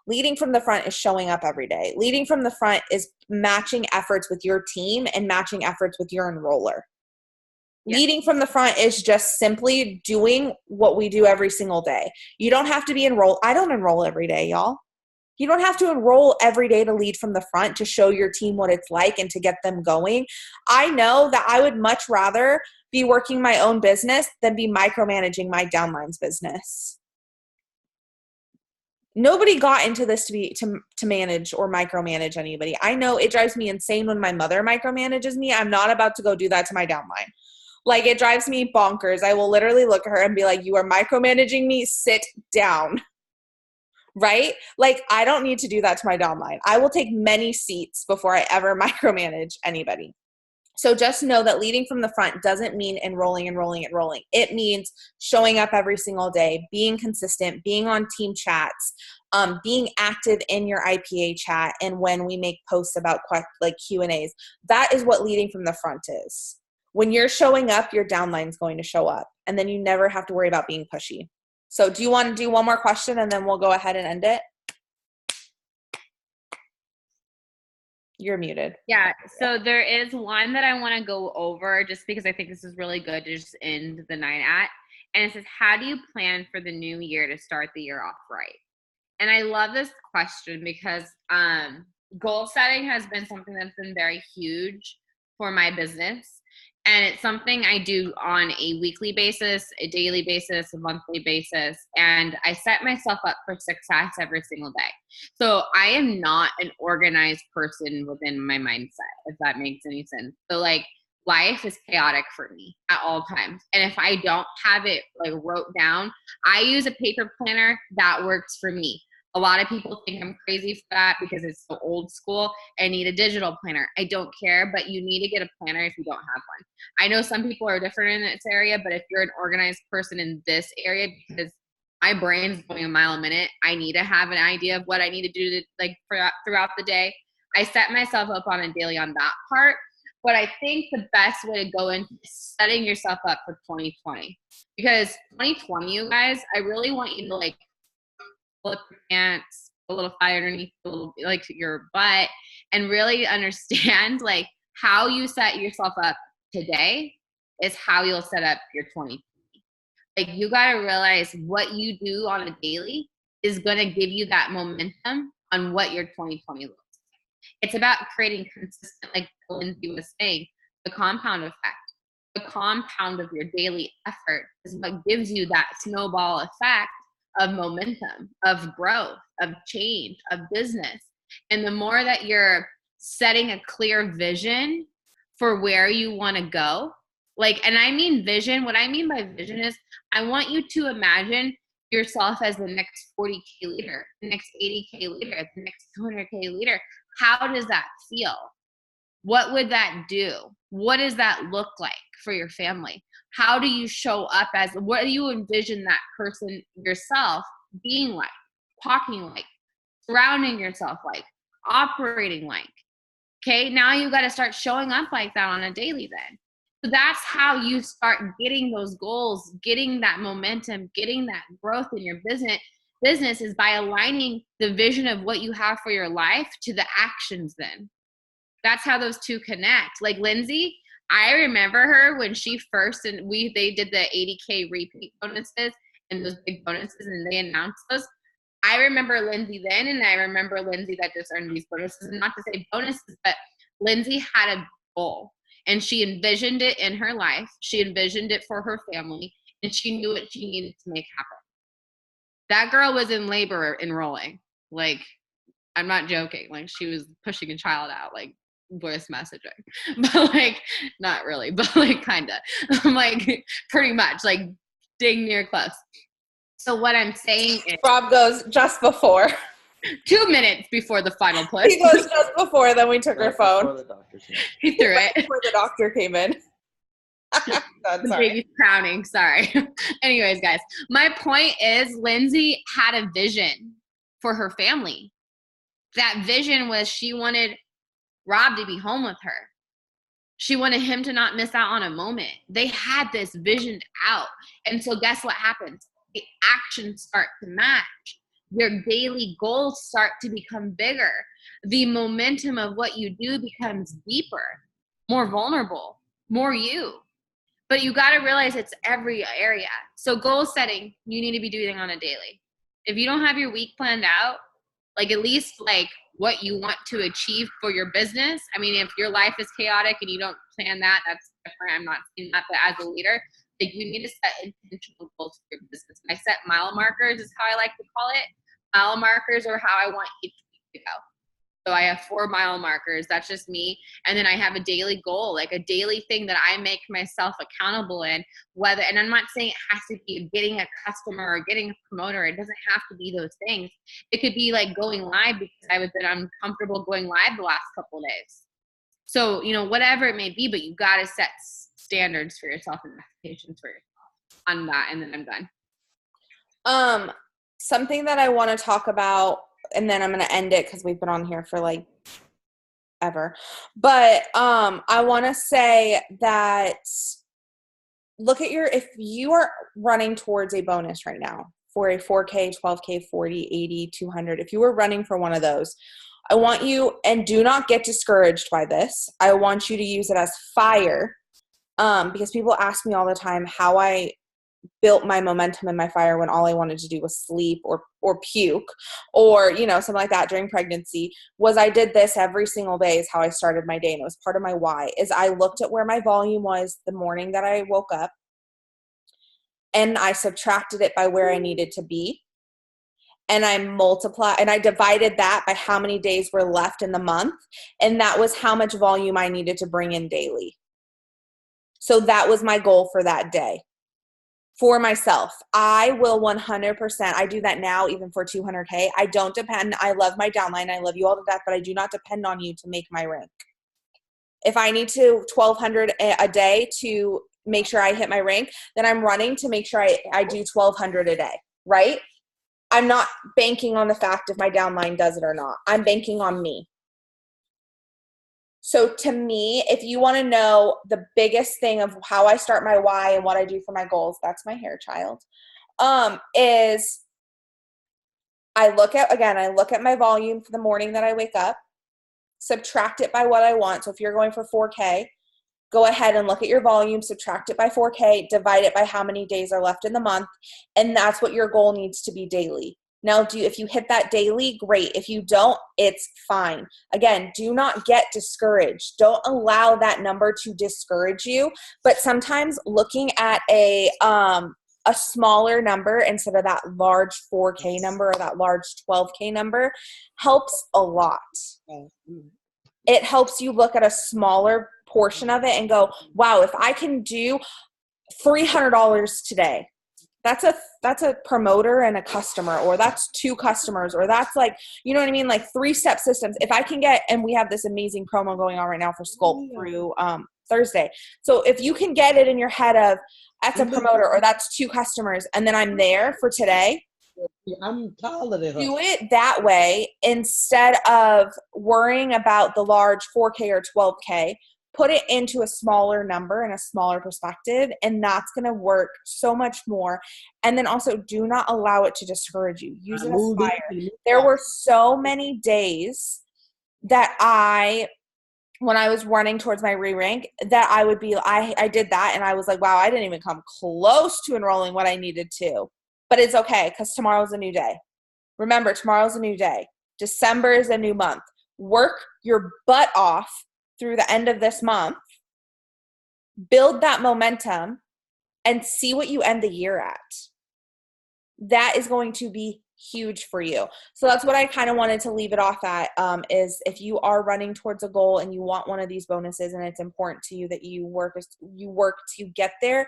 Leading from the front is showing up every day. Leading from the front is matching efforts with your team and matching efforts with your enroller. Yeah. Leading from the front is just simply doing what we do every single day. You don't have to be enrolled. I don't enroll every day, y'all. You don't have to enroll every day to lead from the front to show your team what it's like and to get them going. I know that I would much rather be working my own business than be micromanaging my downline's business. Nobody got into this to manage or micromanage anybody. I know it drives me insane when my mother micromanages me. I'm not about to go do that to my downline. Like, it drives me bonkers. I will literally look at her and be like, you are micromanaging me, sit down. Right? Like, I don't need to do that to my downline. I will take many seats before I ever micromanage anybody. So just know that leading from the front doesn't mean enrolling. It means showing up every single day, being consistent, being on team chats, being active in your IPA chat, and when we make posts about like Q&As. That is what leading from the front is. When you're showing up, your downline's going to show up, and then you never have to worry about being pushy. So do you want to do one more question and then we'll go ahead and end it? You're muted. Yeah, so there is one that I want to go over just because I think this is really good to just end the night at. And it says, how do you plan for the new year to start the year off right? And I love this question because goal setting has been something that's been very huge for my business. And it's something I do on a weekly basis, a daily basis, a monthly basis. And I set myself up for success every single day. So I am not an organized person within my mindset, if that makes any sense. So like life is chaotic for me at all times. And if I don't have it like wrote down, I use a paper planner that works for me. A lot of people think I'm crazy for that because it's so old school. I need a digital planner. I don't care, but you need to get a planner if you don't have one. I know some people are different in this area, but if you're an organized person in this area, because my brain's going a mile a minute, I need to have an idea of what I need to do to, like, throughout the day. I set myself up on a daily on that part, but I think the best way to go into setting yourself up for 2020, because 2020, you guys, I really want you to like pull up your pants, a little fire underneath a little, like your butt, and really understand like how you set yourself up today is how you'll set up your 2020. Like, you got to realize what you do on a daily is going to give you that momentum on what your 2020 looks like. It's about creating consistent, like Lindsay was saying, the compound effect. The compound of your daily effort is what gives you that snowball effect of momentum, of growth, of change, of business. And the more that you're setting a clear vision for where you want to go, like, and I mean vision, what I mean by vision is I want you to imagine yourself as the next 40K leader, the next 80K leader, the next 200K leader. How does that feel? What would that do? What does that look like for your family? How do you show up as, what do you envision that person yourself being like, talking like, surrounding yourself like, operating like? Okay, now you got to start showing up like that on a daily then. So that's how you start getting those goals, getting that momentum, getting that growth in your business is by aligning the vision of what you have for your life to the actions then. That's how those two connect. Like Lindsay, I remember her when she first, and they did the 80K repeat bonuses and those big bonuses, and they announced those. I remember Lindsay then, and I remember Lindsay that just earned these bonuses. And not to say bonuses, but Lindsay had a goal, and she envisioned it in her life. She envisioned it for her family, and she knew what she needed to make happen. That girl was in labor enrolling. Like, I'm not joking. Like, she was pushing a child out, like, voice messaging, but like not really, but like kind of like pretty much like dang near close. So what I'm saying is Rob goes just before 2 minutes before the final push. He goes just before, then we took her phone. He threw it before the doctor came in. The baby's crowning. Sorry. Anyways, guys, my point is Lindsay had a vision for her family. That vision was she wanted Rob to be home with her. She wanted him to not miss out on a moment. They had this visioned out. And so guess what happens? The actions start to match. Their daily goals start to become bigger. The momentum of what you do becomes deeper, more vulnerable, more you. But you got to realize it's every area. So goal setting, you need to be doing on a daily. If you don't have your week planned out, like at least like what you want to achieve for your business. I mean, if your life is chaotic and you don't plan that, that's different. I'm not saying that, but as a leader, like you need to set intentional goals for your business. And I set mile markers is how I like to call it. Mile markers are how I want each week to go. So I have 4 mile markers. That's just me. And then I have a daily goal, like a daily thing that I make myself accountable in. Whether, and I'm not saying it has to be getting a customer or getting a promoter. It doesn't have to be those things. It could be like going live because I've been uncomfortable going live the last couple of days. So, you know, whatever it may be, but you got to set standards for yourself and expectations for yourself on that. And then I'm done. Something that I want to talk about, and then I'm going to end it because we've been on here for like ever. But I want to say that look at if you are running towards a bonus right now for a 4K, 12K, 40, 80, 200, if you were running for one of those, I want you, and do not get discouraged by this. I want you to use it as fire because people ask me all the time how I built my momentum and my fire when all I wanted to do was sleep or puke or, you know, something like that during pregnancy. Was I did this every single day is how I started my day. And it was part of my why is I looked at where my volume was the morning that I woke up and I subtracted it by where I needed to be. And I divided that by how many days were left in the month. And that was how much volume I needed to bring in daily. So that was my goal for that day. For myself, I will 100%, I do that now even for 200K. I don't depend, I love my downline, I love you all to death, but I do not depend on you to make my rank. If I need to 1,200 a day to make sure I hit my rank, then I'm running to make sure I do 1,200 a day, right? I'm not banking on the fact if my downline does it or not. I'm banking on me. So to me, if you want to know the biggest thing of how I start my why and what I do for my goals, that's my hair child, is I look at my volume for the morning that I wake up, subtract it by what I want. So if you're going for 4K, go ahead and look at your volume, subtract it by 4K, divide it by how many days are left in the month, and that's what your goal needs to be daily. Now, if you hit that daily, great. If you don't, it's fine. Again, do not get discouraged. Don't allow that number to discourage you. But sometimes looking at a smaller number instead of that large 4K number or that large 12K number helps a lot. It helps you look at a smaller portion of it and go, wow, if I can do $300 today, that's a promoter and a customer, or that's 2 customers, or that's like, you know what I mean? Like 3-step systems. If I can get, and we have this amazing promo going on right now for Sculpt through Thursday. So if you can get it in your head of that's a promoter or that's 2 customers, and then I'm there for today, I'm taller than her. do it that way instead of worrying about the large 4K or 12K. Put it into a smaller number and a smaller perspective, and that's going to work so much more. And then also do not allow it to discourage you. Use it as fire. There were so many days that when I was running towards my re-rank, that I would be, I did that and I was like, wow, I didn't even come close to enrolling what I needed to. But it's okay because tomorrow's a new day. Remember, tomorrow's a new day. December is a new month. Work your butt off through the end of this month, build that momentum, and see what you end the year at. That is going to be huge for you. So that's what I kind of wanted to leave it off at, is if you are running towards a goal and you want one of these bonuses and it's important to you that you work to get there,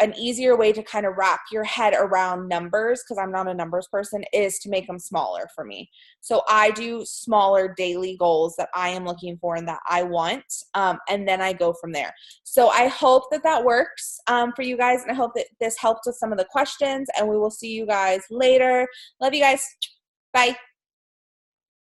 an easier way to kind of wrap your head around numbers, because I'm not a numbers person, is to make them smaller for me. So I do smaller daily goals that I am looking for and that I want, and then I go from there. So I hope that works for you guys, and I hope that this helped with some of the questions, and we will see you guys later. Love you guys. Bye.